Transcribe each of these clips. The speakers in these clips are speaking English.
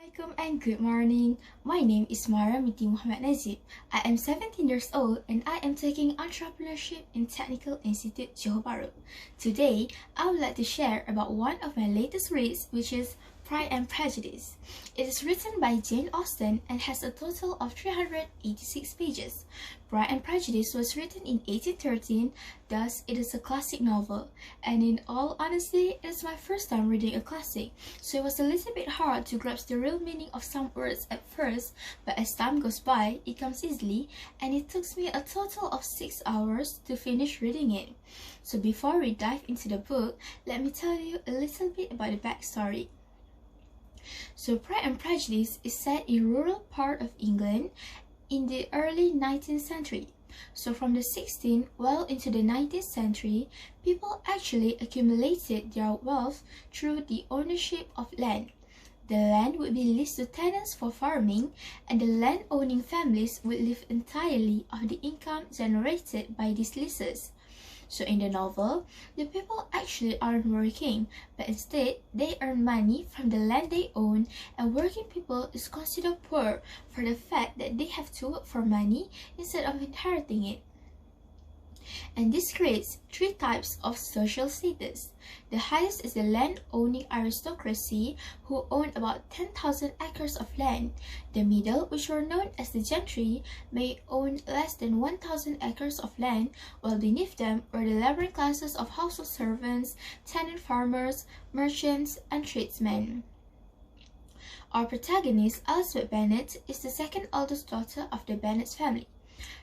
Assalamualaikum and good morning. My name is Maryam Ting.5 Najib. I am 17 years old and I am taking entrepreneurship in Technical Institute Johor Bahru. Today, I would like to share about one of my latest reads, which is Pride and Prejudice. It is written by Jane Austen and has a total of 386 pages. Pride and Prejudice was written in 1813, thus it is a classic novel. And in all honesty, it is my first time reading a classic, so it was a little bit hard to grasp the real meaning of some words at first, but as time goes by, it comes easily, and it took me a total of 6 hours to finish reading it. So before we dive into the book, let me tell you a little bit about the backstory. So Pride and Prejudice is set in rural part of England in the early 19th century. So from the 16th well into the 19th century, people actually accumulated their wealth through the ownership of land. The land would be leased to tenants for farming, and the land-owning families would live entirely off the income generated by these leases. So in the novel, the people actually aren't working, but instead they earn money from the land they own, and working people is considered poor for the fact that they have to work for money instead of inheriting it. And this creates three types of social status. The highest is the land-owning aristocracy, who own about 10,000 acres of land. The middle, which were known as the gentry, may own less than 1,000 acres of land, while beneath them were the laboring classes of household servants, tenant farmers, merchants, and tradesmen. Our protagonist, Elizabeth Bennet, is the second oldest daughter of the Bennet family.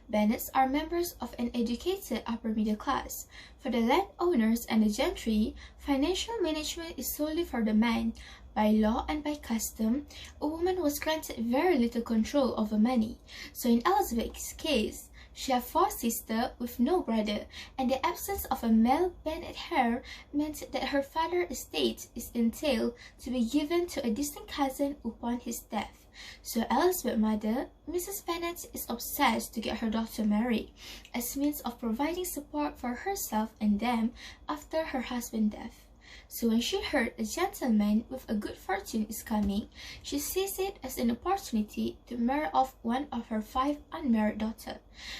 Bennets are members of an educated upper middle class. For the landowners and the gentry, financial management is solely for the man. By law and by custom, a woman was granted very little control over money. So in Elizabeth's case, she had 4 sisters with no brother, and the absence of a male Bennet heir meant that her father's estate is entailed to be given to a distant cousin upon his death. So Elizabeth's mother, Mrs. Bennet, is obsessed to get her daughter married, as means of providing support for herself and them after her husband's death. So when she heard a gentleman with a good fortune is coming, she sees it as an opportunity to marry off one of her 5 unmarried daughters.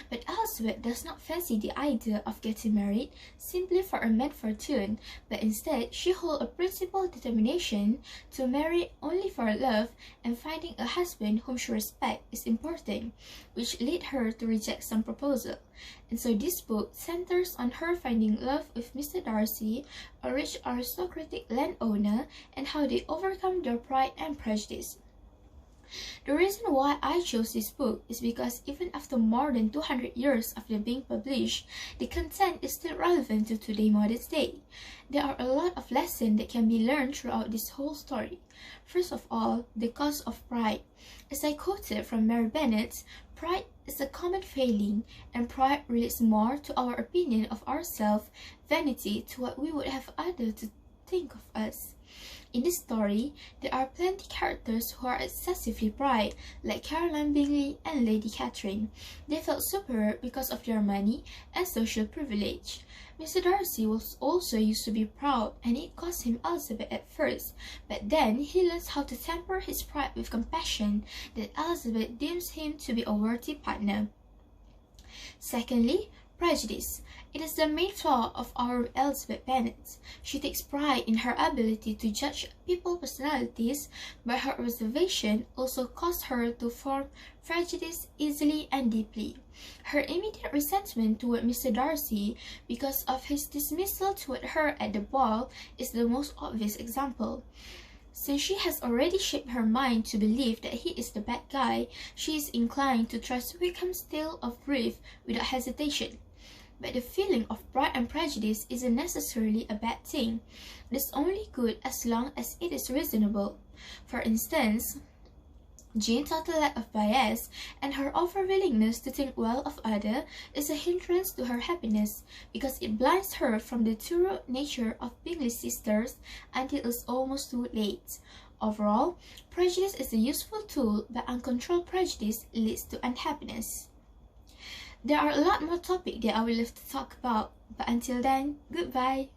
But Elizabeth does not fancy the idea of getting married simply for a man's fortune, but instead she holds a principled determination to marry only for love, and finding a husband whom she respects is important, which led her to reject some proposal. And so this book centers on her finding love with Mr. Darcy, a rich aristocratic landowner, and how they overcome their pride and prejudice. The reason why I chose this book is because even after more than 200 years after being published, the content is still relevant to today's modern day. There are a lot of lessons that can be learned throughout this whole story. First of all, the cause of pride. As I quoted from Mary Bennet, pride is a common failing, and pride relates more to our opinion of ourselves, vanity to what we would have others to think of us. In this story, there are plenty characters who are excessively proud, like Caroline Bingley and Lady Catherine. They felt superior because of their money and social privilege. Mr. Darcy was also used to be proud, and it cost him Elizabeth at first, but then he learns how to temper his pride with compassion that Elizabeth deems him to be a worthy partner. Secondly, prejudice. It is the main flaw of our Elizabeth Bennet. She takes pride in her ability to judge people's personalities, but her reservation also caused her to form prejudice easily and deeply. Her immediate resentment toward Mr. Darcy because of his dismissal toward her at the ball is the most obvious example. Since she has already shaped her mind to believe that he is the bad guy, she is inclined to trust Wickham's tale of grief without hesitation. But the feeling of pride and prejudice isn't necessarily a bad thing. It is only good as long as it is reasonable. For instance, Jane's total lack of bias and her over-willingness to think well of others is a hindrance to her happiness, because it blinds her from the true nature of Bingley's sisters until it's almost too late. Overall, prejudice is a useful tool, but uncontrolled prejudice leads to unhappiness. There are a lot more topics that I will love to talk about, but until then, goodbye!